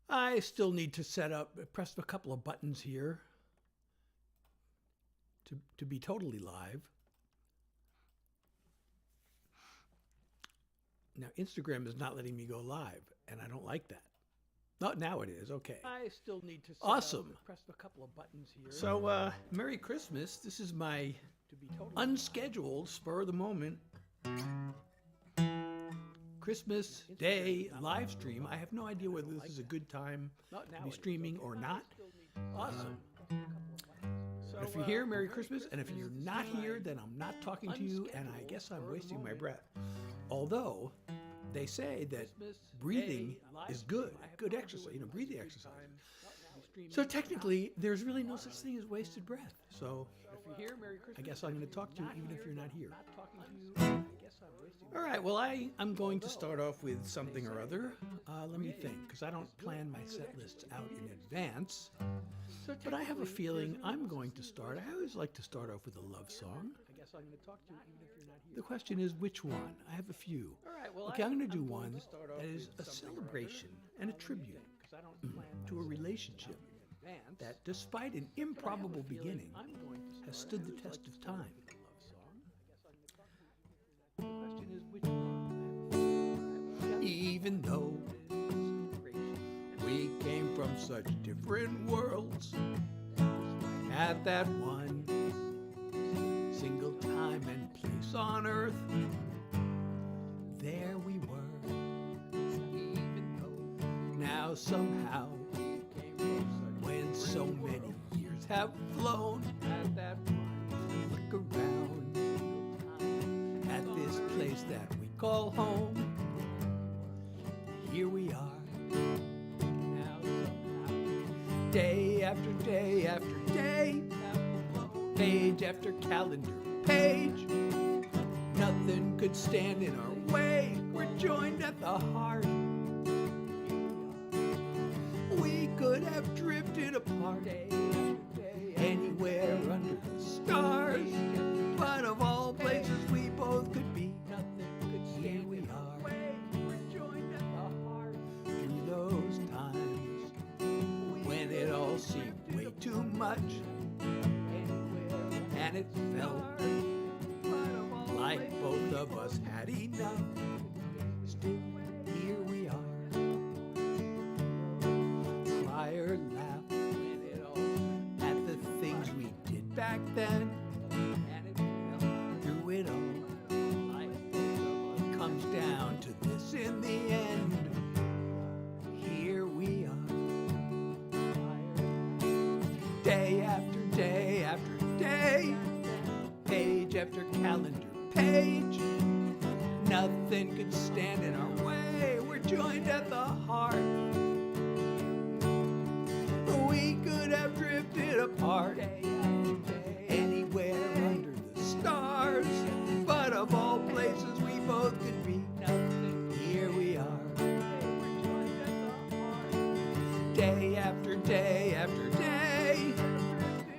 I still need to press a couple of buttons here to be totally live. Now, Instagram is not letting me go live, and I don't like that. Oh, now it is. Okay. I still need to Press a couple of buttons here. So, Merry Christmas. This is my unscheduled, spur of the moment Christmas Day live stream. I have no idea whether this is a good time to be streaming or not. Awesome. If you're here, Merry Christmas. And if you're not here, then I'm not talking to you, and I guess I'm wasting my breath. Although they say that breathing is good exercise, breathing exercise. So technically, there's really no such thing as wasted breath. So I guess I'm going to talk to you even if you're not here. All right, well, I'm going to start off with something or other. Let me think, because I don't plan my set lists out in advance. But I have a feeling I'm going to start. I always like to start off with a love song. The question is, which one? I have a few. Okay, I'm going to do one that is a celebration and a tribute to a relationship that, despite an improbable beginning, has stood the test of time. Even though we came from such different worlds, at that one single time and place on earth, there we were. Now somehow, when so many years have flown, look around at this place that we call home. Here we are, day after day after day, page after calendar page. Nothing could stand in our way. We're joined at the heart. We could have drifted apart anywhere under the stars, but of all places we both could be, here we are. Through those times when it all seemed way too much, and it felt like both of us had enough, still here we are. Cry or laugh at the things we did back then, through it all, it comes down to this in the end. Here we are, day after day after day, page after calendar page. Nothing could stand in our way. We're joined at the heart. We could have drifted apart anywhere under the stars, but of all places we both could be, here we are. Day after day after day,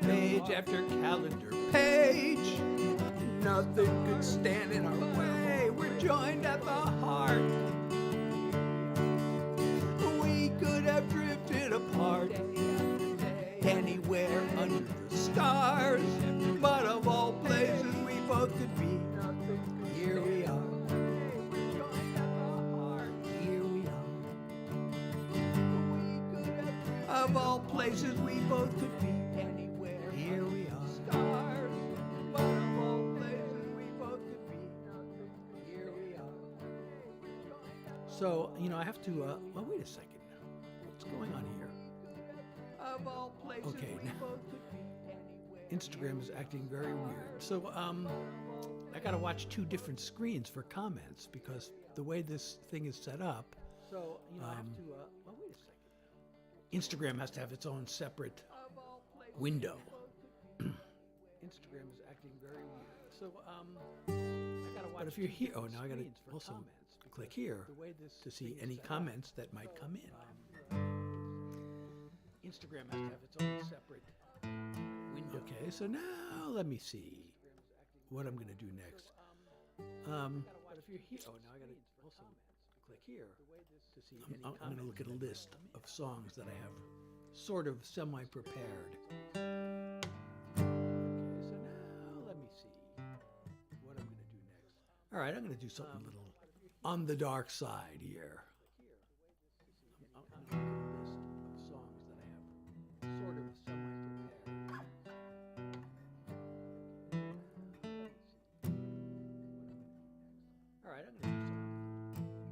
page after calendar page. Nothing could stand in our way. We're joined at the heart. We could have drifted apart anywhere under the stars, but of all places we both could be, here we are. Here we are. Of all places we both could be, here we are. So, I have to, well, wait a second. What's going on here? Okay, now, Instagram is acting very weird. So, I gotta watch two different screens for comments because the way this thing is set up, So, I have to, well, wait a second. Instagram has to have its own separate window. Instagram is acting very weird. So, I gotta watch. But if you're here, oh, now I gotta screens for also comments because click here the way this to see thing is any set up. comments that might come in. Instagram has to have its own separate window. Okay, so now let me see what I'm gonna do next. But if you're here, oh, now I gotta also click here to see any I'm going to look at a list of songs that I have sort of semi-prepared. Okay, so now let me see what I'm going to do next. All right, I'm going to do something a little on the dark side here. I'm going to look at a list of songs that I have sort of semi-prepared. All right, I'm going to do something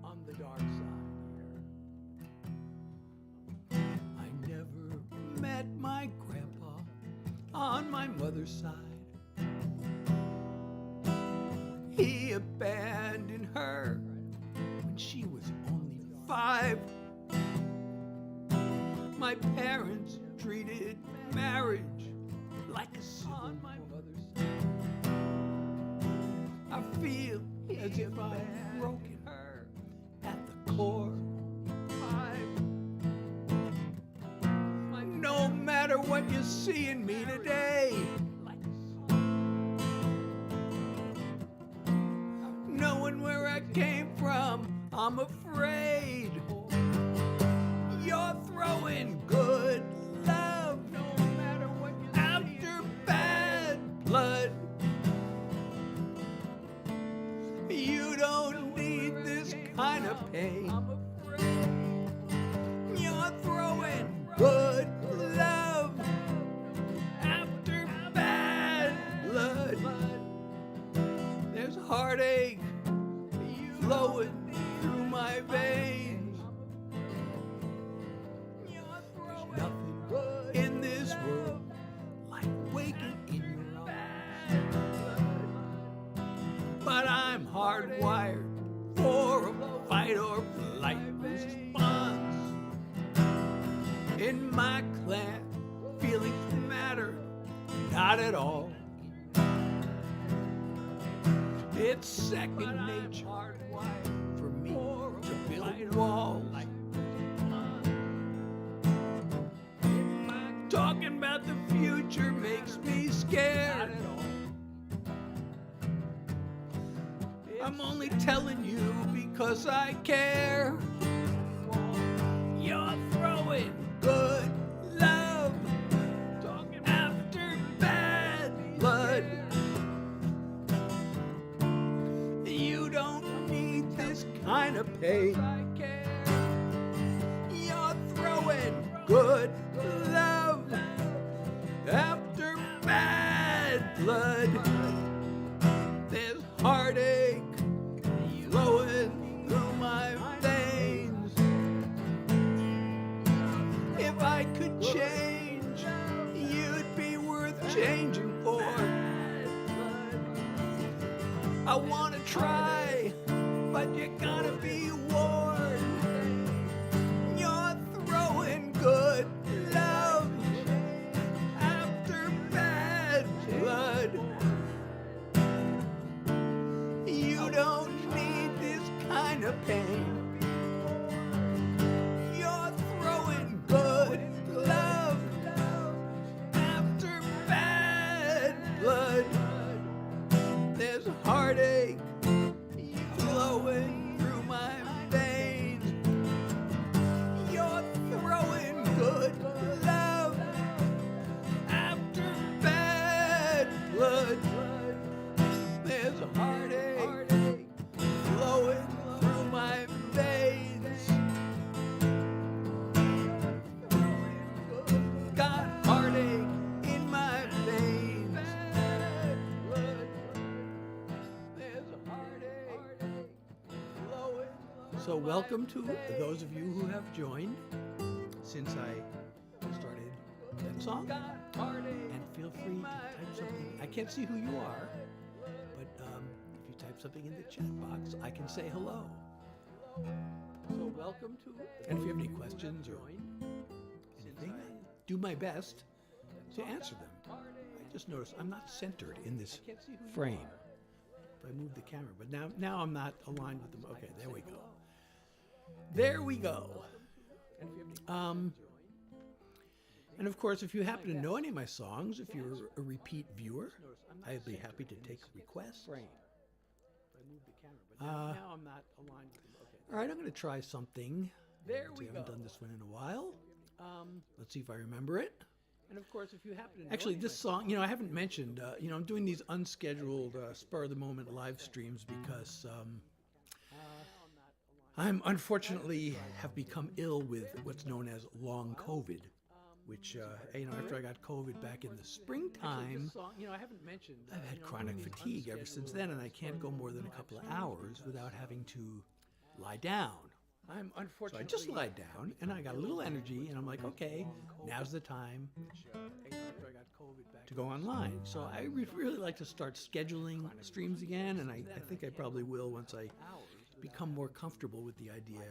on the dark side here. I never met my grandpa on my mother's side. He abandoned her when she was only 5. My parents treated marriage like a civil My war. mother's side. I feel as if I'm broken Her at the core. 5. No matter what you see in me today, knowing where I came from, I'm afraid you're throwing good love after bad blood. You don't need this kind of pain. You're throwing good love after bad blood. There's heartache flowing through my veins. There's nothing in this world like waking in your arms. But I'm hardwired for a fight or flight response. In my clan, feelings matter not at all. It's second nature for me to build walls. Talking about the future makes me scared. I'm only telling you because I care. You're throwing good love after bad blood. You don't need this kind of pain. You're throwing good love after bad blood. There's heartache flowing through my veins. If I could change, you'd be worth changing for. I wanna try, but you gotta be warned. You're throwing good love after bad blood. You don't need this kind of pain. You're throwing good love after bad blood. There's heartache flowing through my veins. You're throwing good love after bad blood. There's heartache flowing through my veins. Got heartache in my veins. So welcome to those of you who have joined since I started that song. And feel free to type something. I can't see who you are, but if you type something in the chat box, I can say hello. So welcome to. And if you have any questions or anything, I do my best to answer them. I just noticed I'm not centered in this frame. If I move the camera, but now I'm not aligned with them. Okay, there we go. There we go. And of course, if you happen to know any of my songs, if you're a repeat viewer, I'd be happy to take requests. Frame. I moved the camera, but now I'm not aligned with them. Okay. All right, I'm going to try something. There I we haven't go. done this one in a while. Um, Let's see if I remember it. and of course, if you happen to know Actually, any this of my song, I haven't mentioned, I'm doing these unscheduled, spur-of-the-moment live streams because I'm unfortunately have become ill with what's known as long COVID, which, after I got COVID back in the springtime, song, I haven't mentioned. I've had chronic fatigue ever since then, and I can't go more than a couple of hours without having to lie down. I'm So unfortunately. I just lied down, and I got a little energy, and I'm like, okay, now's the time After I got COVID back. to go online. So I really like to start scheduling streams again, and I think I probably will once I become more comfortable with the idea.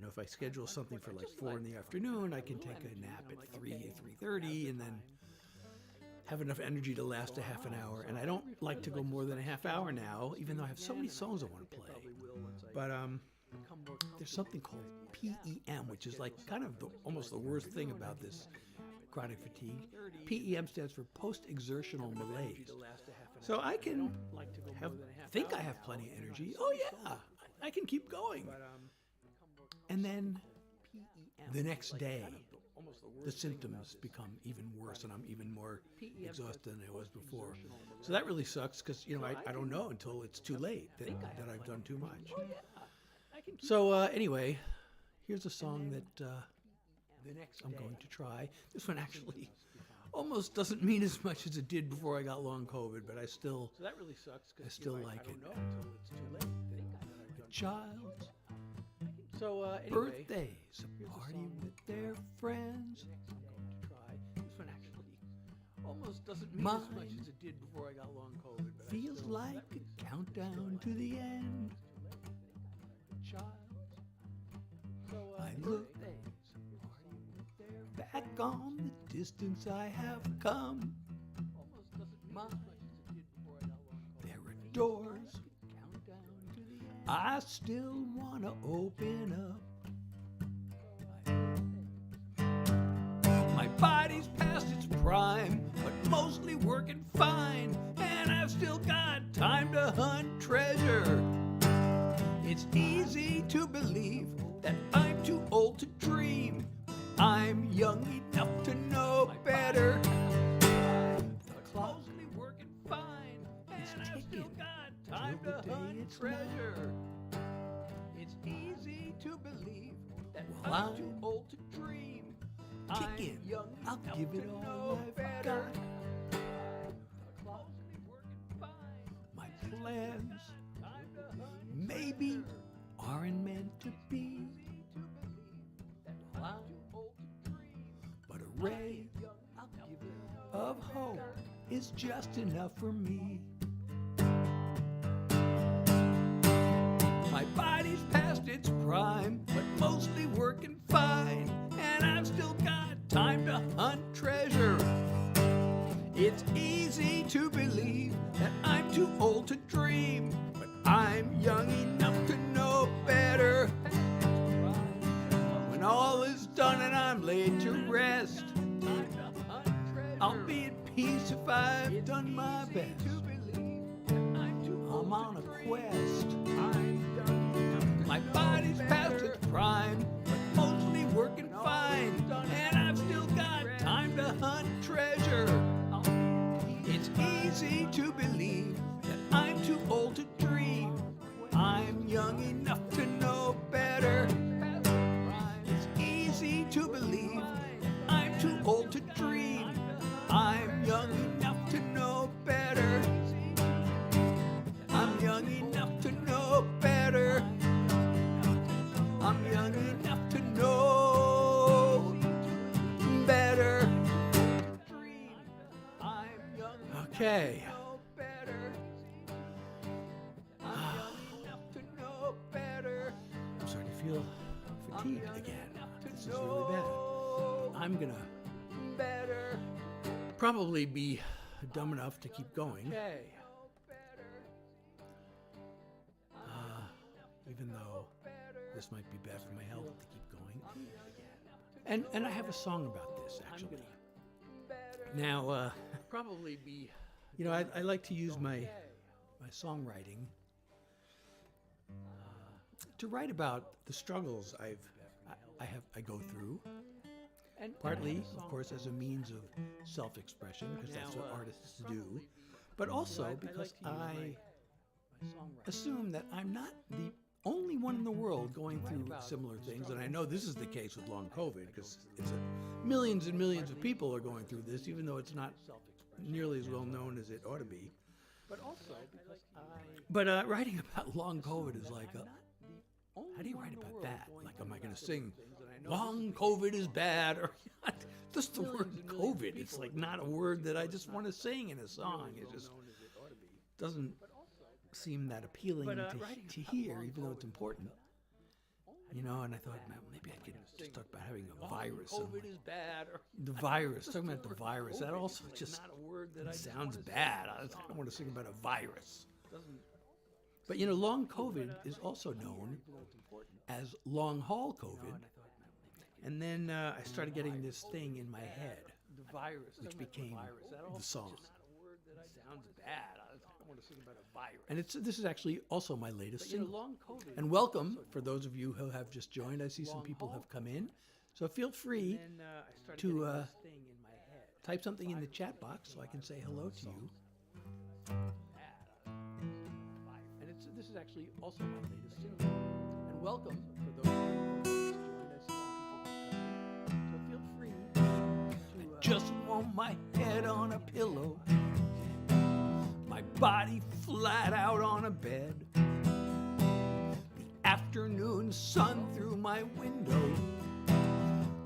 If I schedule something for like 4 in the afternoon, I can take a nap at 3:30, and then have enough energy to last a half an hour. And I don't like to go more than a half hour now, even though I have so many songs I want to play. But there's something called PEM, which is like kind of almost the worst thing about this chronic fatigue. PEM stands for post-exertional malaise. So I can think I have plenty of energy. Oh yeah, I can keep going. And then the next day, the symptoms become even worse, and I'm even more exhausted than I was before. So that really sucks because I don't know until it's too late that I've done too much. So anyway, here's a song that I'm going to try. This one actually almost doesn't mean as much as it did before I got long COVID, but I still like it. A child's birthday's a party with their friends. This one actually almost doesn't mean as much as it did before I got long COVID. But Feels like a countdown to the end. I look back on the distance I have come. There are doors I still want to open up. My body's past its prime, but mostly working fine, and I've still got time to hunt treasure. It's easy to believe that I'm too old to dream. I'm young enough to know better. The clock working fine, and I've still got time to hunt treasure. It's easy to believe that I'm too old to dream. Kicking, I'll give it all I've got. My plans maybe aren't meant to be, but a ray of hope is just enough for me. My body's past its prime, but mostly working fine, and I've still got time to hunt treasure. It's easy to believe that I'm too old to dream, but I'm young enough to know better. When all is done and I'm laid to rest, I'll be at peace if I've done my best. I'm on a quest. My body's past its prime, but mostly working fine, and I've still got time to hunt treasure. It's easy to believe that I'm too old to dream. I'm young enough to know better. It's easy to believe I'm too old to dream. I'm young enough to know better. I'm young enough to know better. I'm young enough to know better. Okay. I'm starting to feel fatigued again. This is really bad. I'm gonna probably be dumb enough to keep going. Even though this might be bad for my health to keep going. And I have a song about this, actually. Now, probably be. I like to use my songwriting to write about the struggles I go through. And Partly, of course, as a means of self-expression, because that's what artists do, but also because I assume that I'm not the only one in the world going through similar things, and I know this is the case with long COVID, because millions and millions of people are going through this, even though it's not nearly as well known as it ought to be. But writing about long COVID is like, how do you write about that? Like, am I going to sing, long COVID is bad, or just the word COVID? It's like not a word that I just want to sing in a song. It just doesn't seem that appealing to hear, even though it's important. And I thought, man, maybe I could just talk about having a virus. COVID is bad. The virus, talking about the virus, that also just sounds bad. I don't want to sing about a virus. But long COVID is also known as long haul COVID. And then I started getting this thing in my head, which became the song. Sounds bad. I want to sing about a virus. And this is actually also my latest single. And welcome for those of you who have just joined. I see some people have come in, so feel free to type something in the chat box so I can say hello to you. And this is actually also my latest single. And welcome for those of you who have just joined. I see some people have come in, so feel free to Just want my head on a pillow, my body flat out on a bed, the afternoon sun through my window.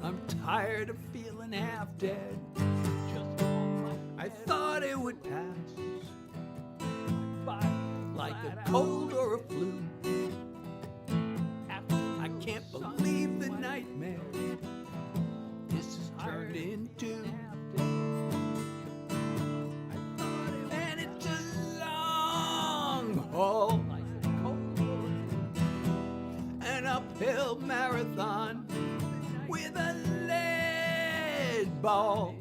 I'm tired of feeling half dead. I thought it would pass like a cold or a flu. I can't believe the nightmare this has turned into. And it's a long haul, an uphill marathon with a lead ball.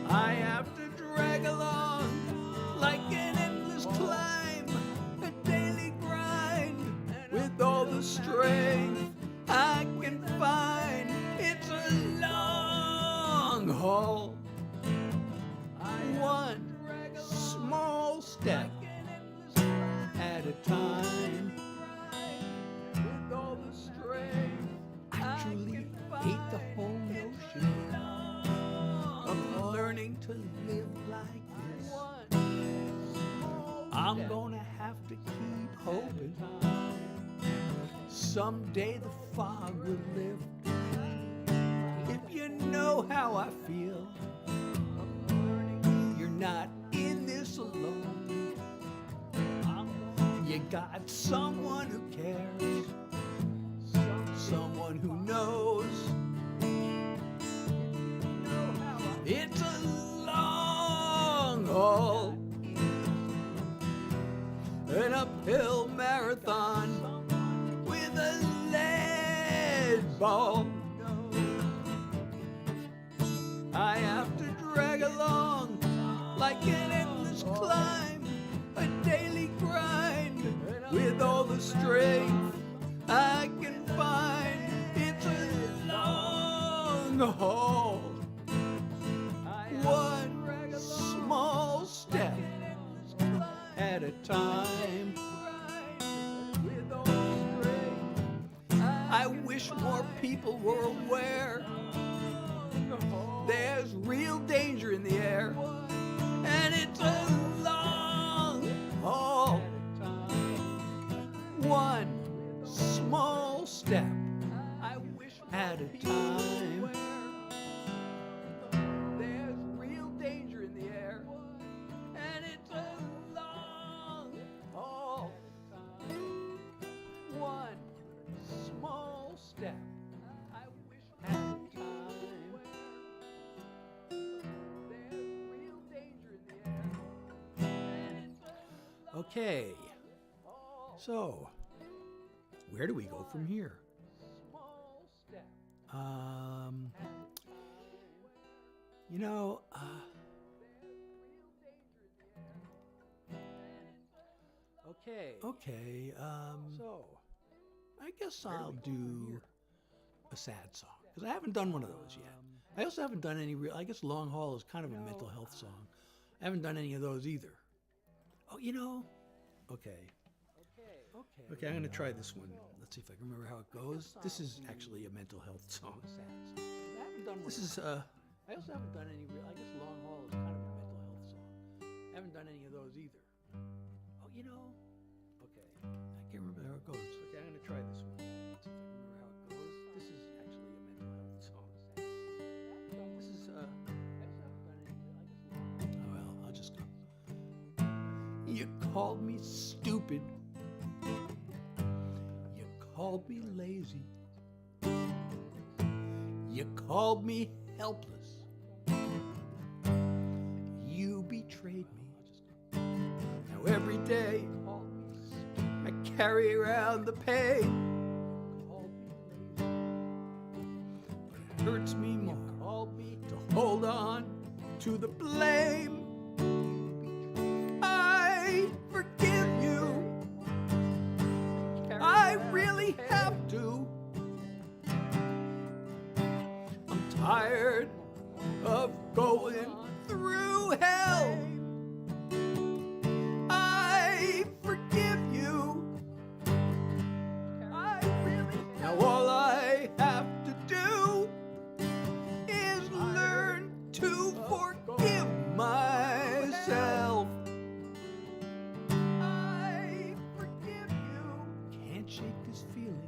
I have to drag along like an endless climb, a daily grind with all the strength I can find. It's a long haul, one small step at a time. I truly hate the whole notion of learning to live like this. I'm gonna have to keep hoping someday the fog will lift. If you know how I feel, you're not in this alone. You got someone who cares, someone who knows. It's a long haul, an uphill marathon with a lead ball. I have to drag along like an endless climb, a daily grind with all the strength I can find. It's a long haul, one small step at a time. I wish more people were aware there's real danger in the air, and it's a long haul, one small step at a time. There's real danger in the air, and it's a long haul, one small step at a time. There's real danger in the air, and it's a long. Okay, so where do we go from here? Okay. So, I guess I'll do a sad song because I haven't done one of those yet. I also haven't done any real. I guess Long Haul is kind of a mental health song. I haven't done any of those either. Oh, okay. Okay, I'm gonna try this one. Let's see if I can remember how it goes. This is actually a mental health song. I haven't done one. This is I also haven't done any real. I guess Long Haul is kind of a mental health song. I haven't done any of those either. Oh, okay. I can't remember how it goes. Okay, I'm gonna try this one. Let's see if I can remember how it goes. This is actually a mental health song. This is I also haven't done any real. I guess Long Haul. Oh well, I'll just go. You called me stupid. You called me lazy. You called me helpless. You betrayed me. Now every day I carry around the pain. It hurts me more to hold on to the blame. I forgive you. I really have to. I'm tired of going through hell. I forgive you. Now all I have to do is learn to forgive myself. I forgive you. Can't shake this feeling.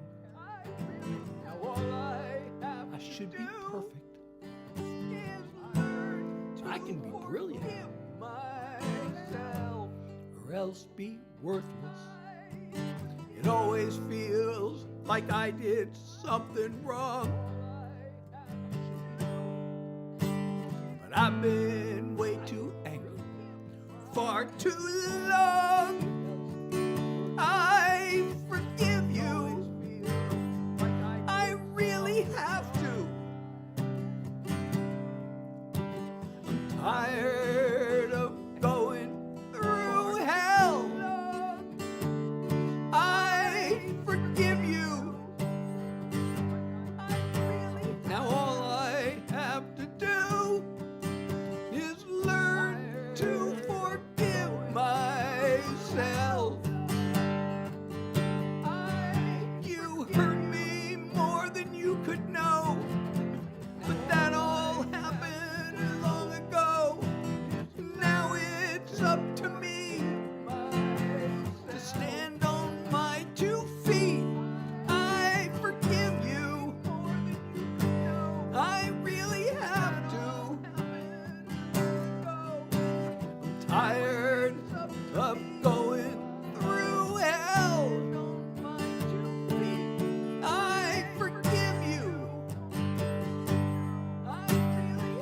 Now all I should be perfect. I can be brilliant. Myself, or else be worthless. It always feels like I did something wrong. But I've been way too angry, far too long. I forgive you. I really have to. I'm tired of going through hell. I forgive you. Now all I have to do is learn to forgive myself. You hurt me more than you could know, but that all happened long ago. Now it's up to me to stand on my 2 feet. I forgive you. I really have to. I'm tired of going through hell. I forgive you.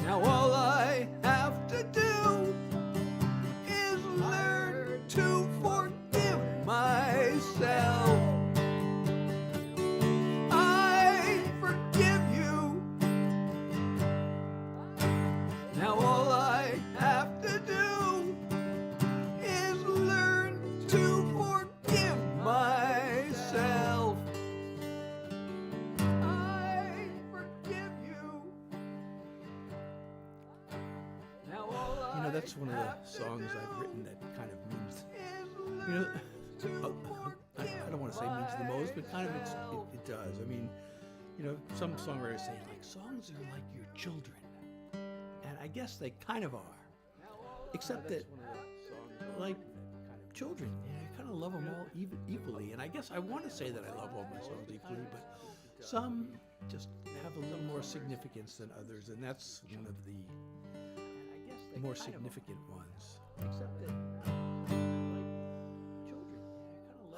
Now all I have to do is learn to forgive myself. I forgive you. Now all I have to do is learn to forgive myself. I forgive you. That's one of the songs I've written that kind of means, I don't want to say means the most, but kind of it does. I mean, some songwriters say, like, songs are like your children. And I guess they kind of are. Except that, like children, I kind of love them all equally. And I guess I want to say that I love all my songs equally, but some just have a little more significance than others, and that's one of the more significant ones. Except that, like children,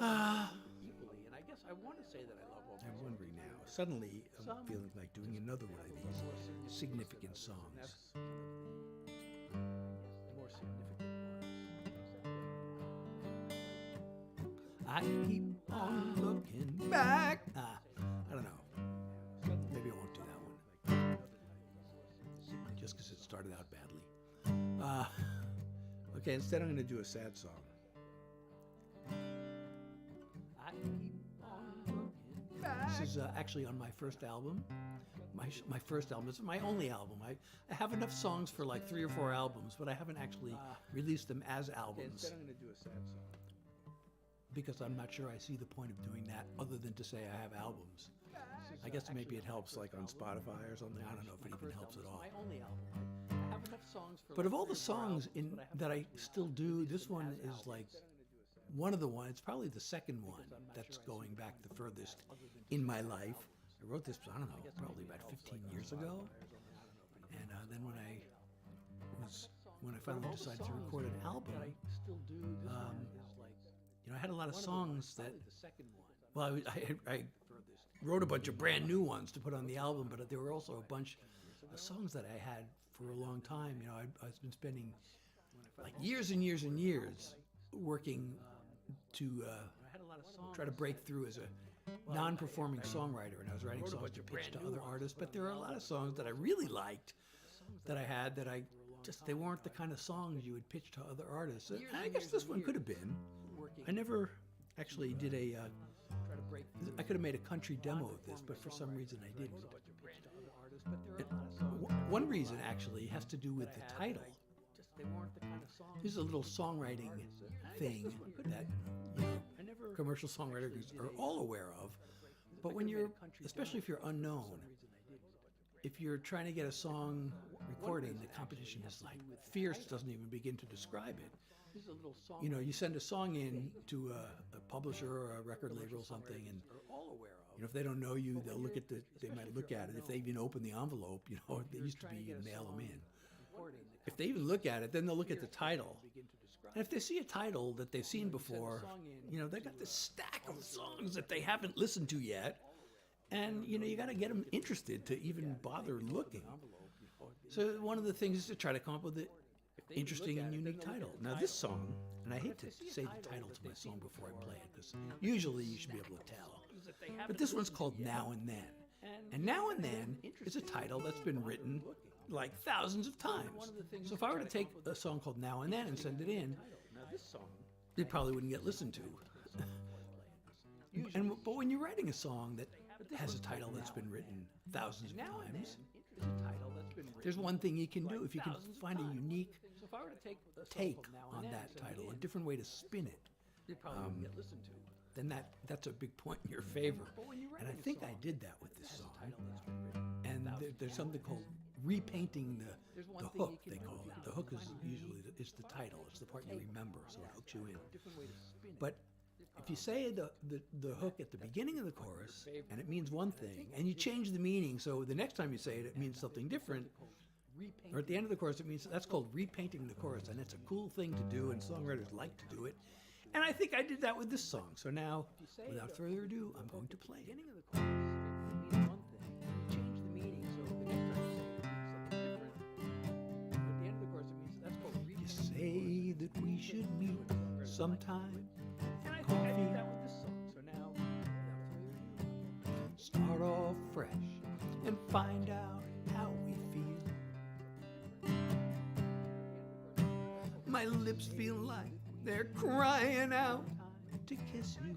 I kind of love them equally, and I guess I want to say that I love all my songs. I'm wondering now. Suddenly, I'm feeling like doing another one of these significant songs. More significant ones. I keep on looking back. I don't know. Maybe I won't do that one. Just because it started out badly. Okay, instead I'm going to do a sad song. This is actually on my first album. My first album. It's my only album. I have enough songs for like 3 or 4 albums, but I haven't actually released them as albums. Instead, I'm going to do a sad song. Because I'm not sure I see the point of doing that other than to say I have albums. I guess maybe it helps like on Spotify or something. I don't know if it even helps at all. My only album. I have enough songs for. But of all the songs that I still do, this one is like one of the ones. It's probably the second one that's going back the furthest in my life. I wrote this, I don't know, probably about 15 years ago. And then when I finally decided to record an album, I had a lot of songs that, well, I wrote a bunch of brand new ones to put on the album, but there were also a bunch of songs that I had for a long time. I've been spending like years and years and years working to try to break through as a non-performing songwriter, and I was writing songs to pitch to other artists, but there are a lot of songs that I really liked that I had that they weren't the kind of songs you would pitch to other artists. And I guess this one could have been. I never actually did I could have made a country demo of this, but for some reason I didn't. One reason actually has to do with the title. This is a little songwriting thing that commercial songwriters are all aware of, but when especially if you're unknown, if you're trying to get a song recorded, the competition is like fierce, doesn't even begin to describe it. You send a song in to a publisher or a record label or something, and if they don't know you, they might look at it. If they even open the envelope, they used to be you'd mail them in. If they even look at it, then they'll look at the title. And if they see a title that they've seen before, they've got this stack of songs that they haven't listened to yet, and you got to get them interested to even bother looking. So one of the things is to try to come up with an interesting and unique title. Now this song, and I hate to say the title to my song before I play it, because usually you should be able to tell, but this one's called Now and Then. And Now and Then is a title that's been written like thousands of times. So if I were to take a song called Now and Then and send it in, it probably wouldn't get listened to. But when you're writing a song that has a title that's been written thousands of times, there's one thing you can do. If you can find a unique take on that title, a different way to spin it, then that's a big point in your favor. And I think I did that with this song. And there's something called repainting the hook, they call it. The hook is usually the title. It's the part you remember, so it hooks you in. But if you say the hook at the beginning of the chorus, and it means one thing, and you change the meaning, so the next time you say it, it means something different, or at the end of the chorus, that's called repainting the chorus, and it's a cool thing to do, and songwriters like to do it. And I think I did that with this song. So now, without further ado, I'm going to play it. You say that we should meet sometime. Coffee. Start off fresh and find out how we feel. My lips feel like they're crying out to kiss you,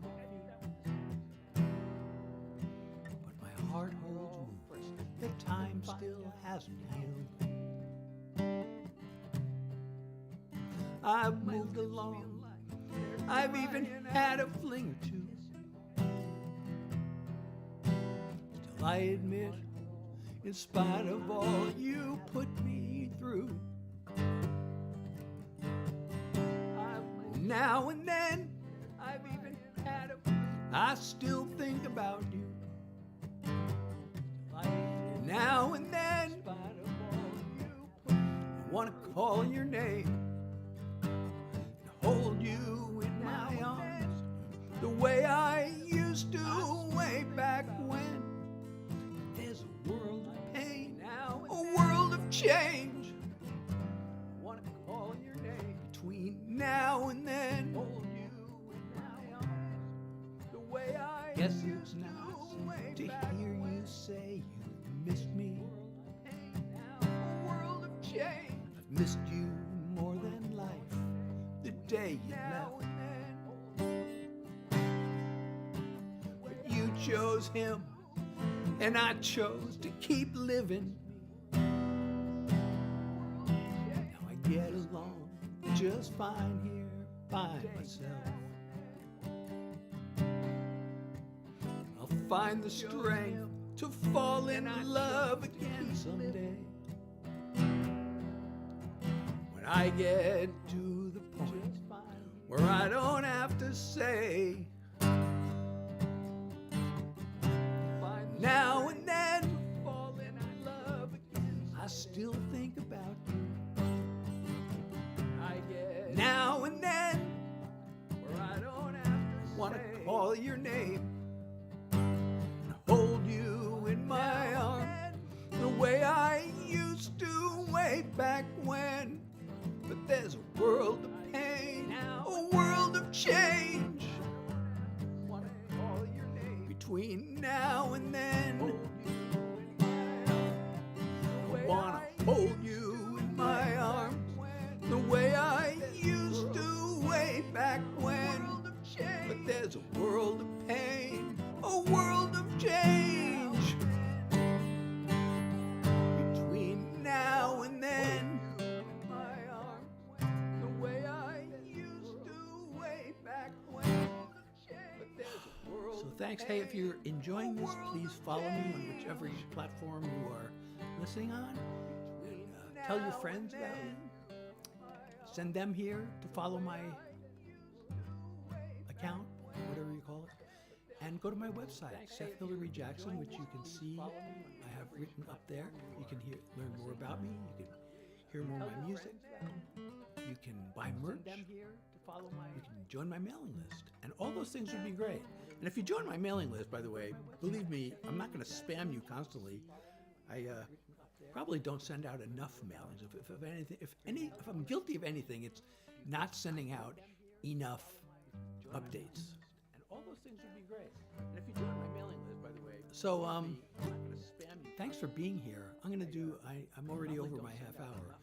but my heart holds wounds that time still hasn't healed. I've moved along, I've even had a fling or two. Still I admit, in spite of all you put me through, now and then, I've even had I still think about you. Now and then, I want to call your name, hold you in my arms, the way I used to way back when. There's a world of pain, a world of change. I want to call your name between now and then. Hold you in my arms, the way I guess it's nice to hear you say you missed me. A world of change. I've missed you more than life. The day you left, but you chose him, and I chose to keep living. Now I get along just fine here by myself. I'll find the strength to fall in love again someday. When I get to the point where I don't have to say, now and then, I still think about you. Now and then, want to call your name and hold you in my arms the way I used to way back when. But there's a world of pain, a world of change between now and then. I wanna hold you in my arms the way I used to way back when. But there's a world of pain, a world of change between now and then. The way I used to way back when. So thanks. Hey, if you're enjoying this, please follow me on whichever platform you are listening on. And, tell your friends about it. Send them here to follow my account, whatever you call it. And go to my website, Seth Hilary Jackson, which you can see I have written up there. You can learn more about me. You can hear more of my music. You can buy merch. You can join my mailing list. And all those things would be great. And if you join my mailing list, by the way, believe me, I'm not going to spam you constantly. I probably don't send out enough mailings. If I'm guilty of anything, it's not sending out enough updates. And all those things would be great. And if you join my mailing list, by the way. So, thanks for being here. I'm already over my half hour.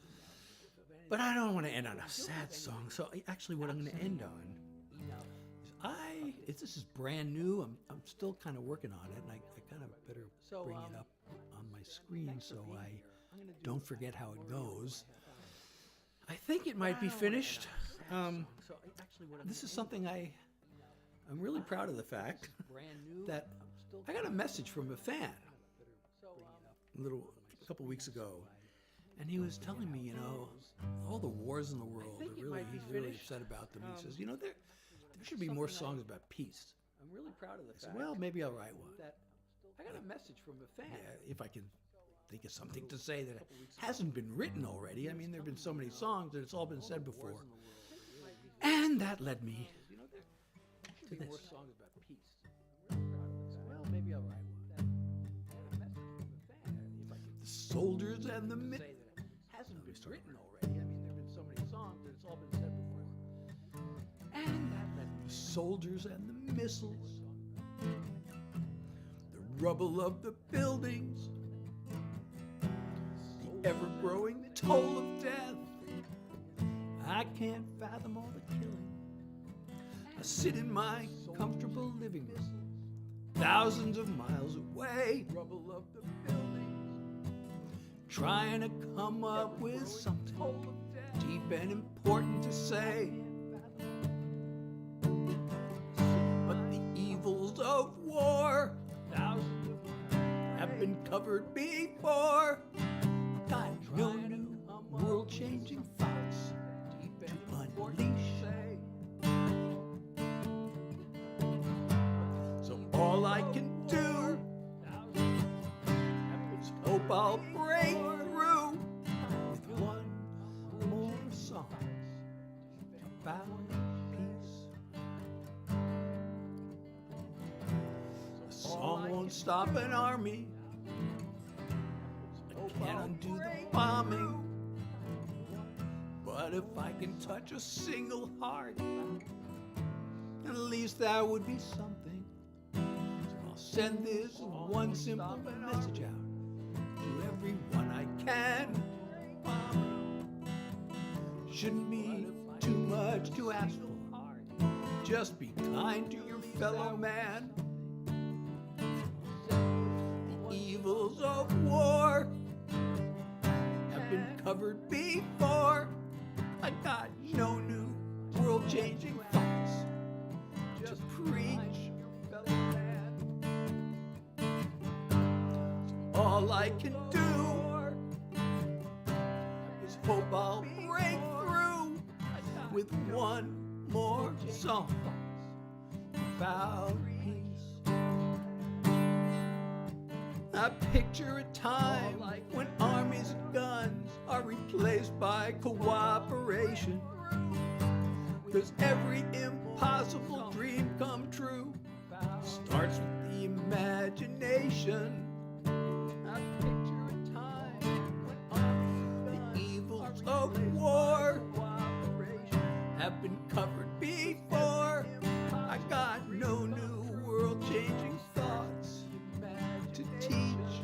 But I don't want to end on a sad song. So actually what I'm going to end on is this is brand new. I'm still kind of working on it, and I kind of better bring it up on my screen so I don't forget how it goes. I think it might be finished. This is something I'm really proud of the fact that I got a message from a fan a couple weeks ago, and he was telling me, all the wars in the world, he's really upset about them. He says, there should be more songs about peace. I'm really proud of the fact. Well, maybe I'll write one. I got a message from a fan. Yeah, if I can think of something to say that hasn't been written already. I mean, there have been so many songs that it's all been said before. And that led me to this. Well, maybe I'll write one. The soldiers and the hasn't been written already. I mean, there have been so many songs that it's all been said before. And that led me. The soldiers and the missiles, the rubble of the buildings, the ever-growing toll of death. I can't fathom all the killing. I sit in my comfortable living room, thousands of miles away, rubble of the buildings, trying to come up with something deep and important to say. But the evils of war have been covered before. Got no new world-changing thoughts to unleash. So all I can do is hope I'll break through with one more song about peace. A song won't stop an army. I can't undo the bombing. But if I can touch a single heart, at least that would be something. So I'll send this one simple message out to everyone I can. Shouldn't be too much to ask for. Just be kind to your fellow man. of war have been covered before. I got no new world-changing thoughts to preach. So all I can do is hope I'll break through with one more song about peace. I picture a time when armies and guns are replaced by cooperation. 'Cause every impossible dream come true starts with the imagination. I picture a time when armies and the evils of war have been covered before. I got no new world-changing thoughts to teach.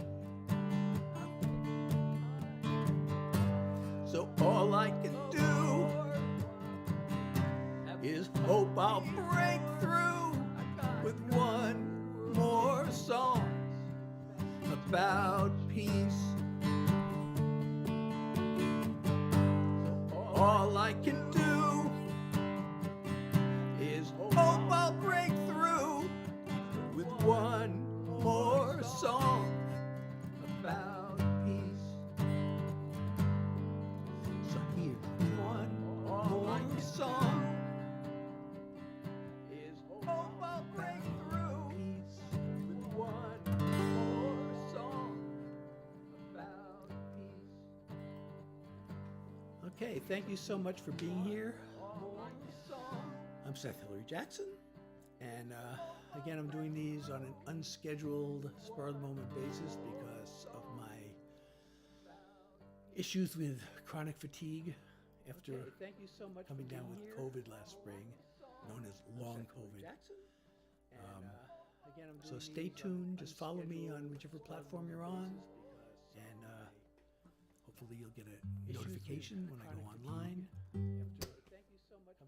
So all I can do is hope I'll break through with one more song about peace. All I can do is hope I'll break through with one more song about peace. So here's one more song. Is hope I'll break through peace with one more song about peace. Okay, thank you so much for being here. I'm Seth Hilary Jackson, and again, I'm doing these on an unscheduled, spur-of-the-moment basis because of my issues with chronic fatigue after coming down with COVID last spring, known as long COVID. So stay tuned, just follow me on whichever platform you're on, and hopefully you'll get a notification when I go online.